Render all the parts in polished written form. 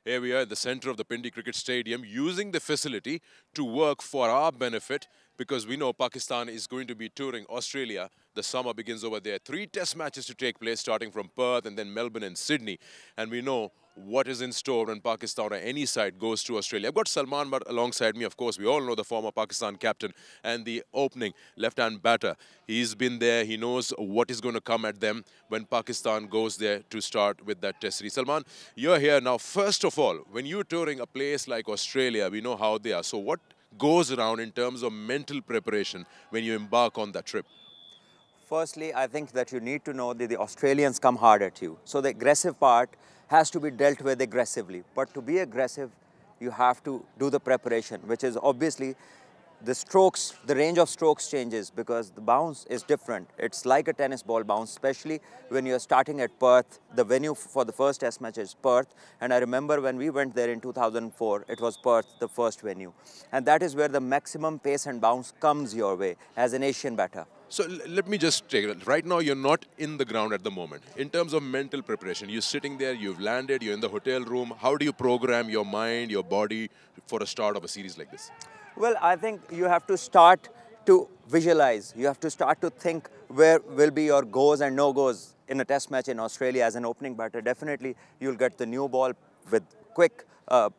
Here we are in the center of the Pindi Cricket Stadium using the facility to work for our benefit because we know Pakistan is going to be touring Australia. The summer begins over there. 3 test matches to take place starting from Perth and then Melbourne and Sydney. And we know what is in store when Pakistan or any side goes to Australia. I've got Salman but alongside me, of course, we all know the former Pakistan captain and the opening left-hand batter. He's been there. He knows what is going to come at them when Pakistan goes there to start with that test series. Salman, you're here now. First of all, when you're touring a place like Australia, we know how they are. So what goes around in terms of mental preparation when you embark on that trip? Firstly, I think that you need to know that the Australians come hard at you. So the aggressive part has to be dealt with aggressively. But to be aggressive, you have to do the preparation, which is obviously the strokes, the range of strokes changes because the bounce is different. It's like a tennis ball bounce, especially when you're starting at Perth. The venue for the first test match is Perth. And I remember when we went there in 2004, it was Perth, the first venue. And that is where the maximum pace and bounce comes your way as an Asian batter. So let me just take it. Right now, you're not in the ground at the moment. In terms of mental preparation, you're sitting there, you've landed, you're in the hotel room. How do you program your mind, your body for a start of a series like this? Well, I think you have to start to visualize. You have to start to think where will be your goes and no-goes in a test match in Australia as an opening batter. Definitely, you'll get the new ball with quick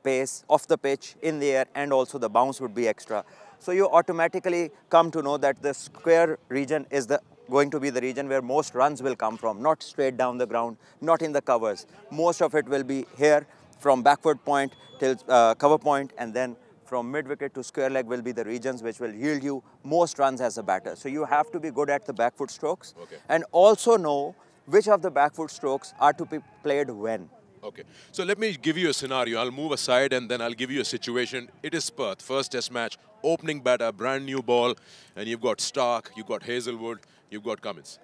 pace off the pitch, in the air, and also the bounce would be extra. So you automatically come to know that the square region is going to be the region where most runs will come from, not straight down the ground, not in the covers. Most of it will be here from backward point till cover point, and then from mid-wicket to square leg will be the regions which will yield you most runs as a batter. So you have to be good at the back foot strokes and also know which of the back foot strokes are to be played when. Okay, so let me give you a scenario. I'll move aside and then I'll give you a situation. It is Perth, first test match, opening batter, brand new ball, and you've got Stark, you've got Hazelwood, you've got Cummins.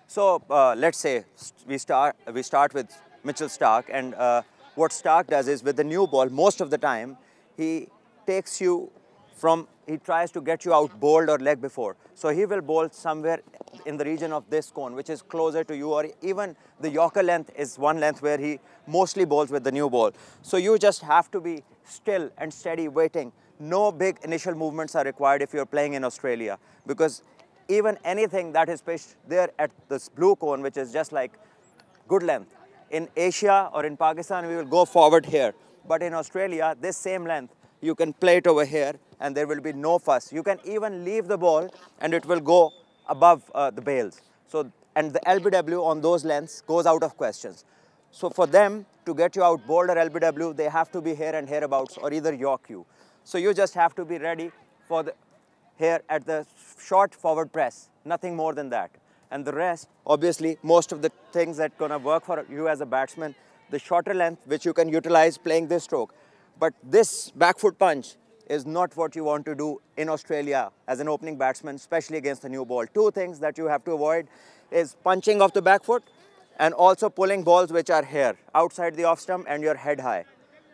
So let's say we start with Mitchell Stark, and what Stark does is with the new ball, most of the time, he takes you from, he tries to get you out bowled or leg before. So he will bowl somewhere in the region of this cone, which is closer to you, or even the Yorker length is one length where he mostly bowls with the new ball. So you just have to be still and steady waiting. No big initial movements are required if you're playing in Australia, because even anything that is pitched there at this blue cone, which is just like good length. In Asia or in Pakistan, we will go forward here. But in Australia, this same length, you can play it over here and there will be no fuss. You can even leave the ball and it will go above the bails. So, and the LBW on those lengths goes out of questions. So for them to get you out bowled or LBW, they have to be here and hereabouts or either york you. So you just have to be ready for the here at the short forward press, nothing more than that. And the rest, obviously, most of the things that gonna work for you as a batsman, the shorter length, which you can utilize playing this stroke. But this back foot punch is not what you want to do in Australia as an opening batsman, especially against the new ball. Two things that you have to avoid is punching off the back foot and also pulling balls which are here, outside the off stump and your head high.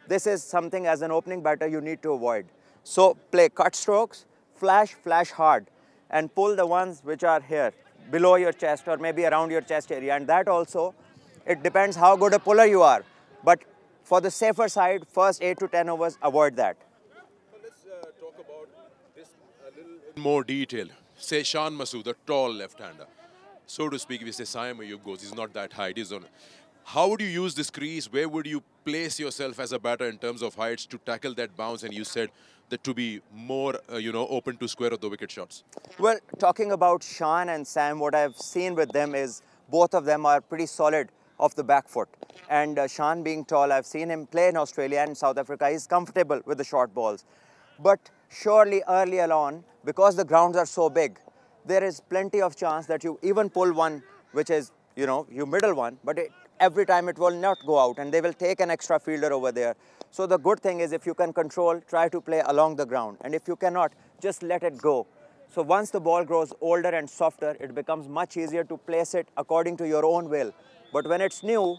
This is something as an opening batter you need to avoid. So play cut strokes, flash hard, and pull the ones which are here, below your chest or maybe around your chest area. And that also, it depends how good a puller you are. But for the safer side, first 8 to 10 overs, avoid that. So let's talk about this a little in more detail. Say Shan Masood, the tall left-hander. So to speak, if we say Saim Ayub goes, he's not that height. He's on. How would you use this crease? Where would you place yourself as a batter in terms of heights to tackle that bounce? And you said that to be more, open to square of the wicket shots. Well, talking about Shan and Sam, what I've seen with them is both of them are pretty solid off the back foot. And Shan being tall, I've seen him play in Australia and South Africa. He's comfortable with the short balls. But surely early on, because the grounds are so big, there is plenty of chance that you even pull one, which is, you middle one, but every time it will not go out and they will take an extra fielder over there. So the good thing is if you can control, try to play along the ground. And if you cannot, just let it go. So once the ball grows older and softer, it becomes much easier to place it according to your own will. But when it's new,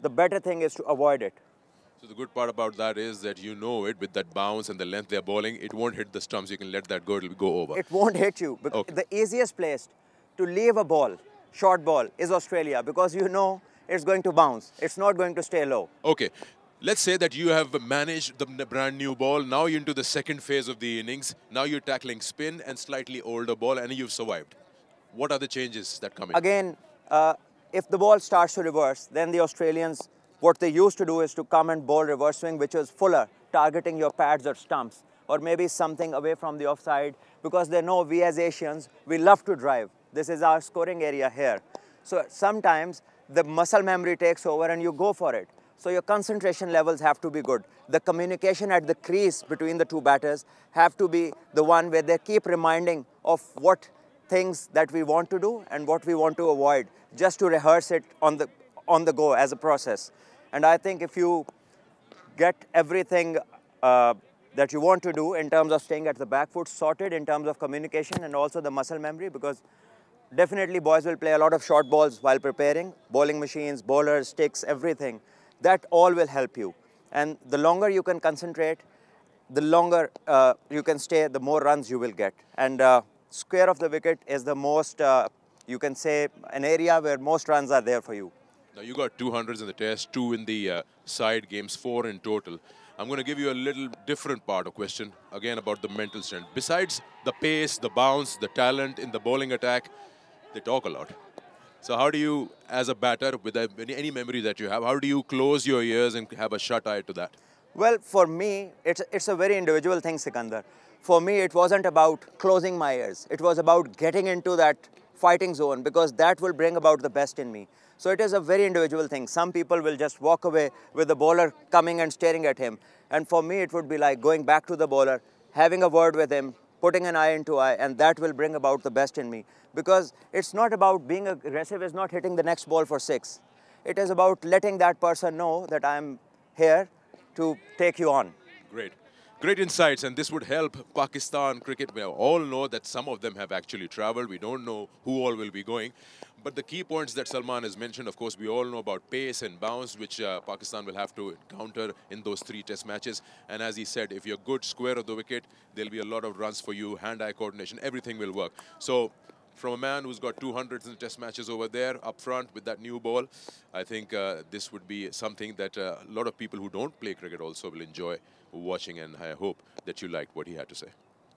the better thing is to avoid it. So the good part about that is that you know it with that bounce and the length they're bowling, it won't hit the stumps. You can let that go, it'll go over. It won't hit you. Okay. The easiest place to leave a ball, short ball, is Australia because you know it's going to bounce. It's not going to stay low. Okay. Let's say that you have managed the brand new ball. Now you're into the second phase of the innings. Now you're tackling spin and slightly older ball, and you've survived. What are the changes that come in? Again, if the ball starts to reverse, then the Australians, what they used to do is to come and bowl reverse swing, which was fuller, targeting your pads or stumps, or maybe something away from the offside, because they know we as Asians, we love to drive. This is our scoring area here. So sometimes the muscle memory takes over and you go for it. So your concentration levels have to be good. The communication at the crease between the two batters have to be the one where they keep reminding of what things that we want to do and what we want to avoid, just to rehearse it on the go as a process. And I think if you get everything that you want to do in terms of staying at the back foot sorted, in terms of communication and also the muscle memory, because definitely boys will play a lot of short balls while preparing, bowling machines, bowlers, sticks, everything. That all will help you. And the longer you can concentrate, the longer you can stay, the more runs you will get. And square of the wicket is the most, you can say, an area where most runs are there for you. Now you got 200s in the test, 2 in the side games, 4 in total. I'm going to give you a little different part of question, again about the mental strength. Besides the pace, the bounce, the talent in the bowling attack, they talk a lot. So how do you, as a batter, with any memory that you have, how do you close your ears and have a shut eye to that? Well, for me, it's a very individual thing, Sikandar. For me, it wasn't about closing my ears. It was about getting into that fighting zone, because that will bring about the best in me. So it is a very individual thing. Some people will just walk away with the bowler coming and staring at him. And for me, it would be like going back to the bowler, having a word with him, putting an eye into eye, and that will bring about the best in me. Because it's not about being aggressive, it's not hitting the next ball for 6. It is about letting that person know that I'm here to take you on. Great. Great insights, and this would help Pakistan cricket. We all know that some of them have actually traveled. We don't know who all will be going. But the key points that Salman has mentioned, of course, we all know about pace and bounce, which Pakistan will have to counter in those 3 test matches. And as he said, if you're good square of the wicket, there'll be a lot of runs for you, hand-eye coordination, everything will work. So from a man who's got 200s in the test matches over there up front with that new ball, I think this would be something that a lot of people who don't play cricket also will enjoy watching, and I hope that you liked what he had to say.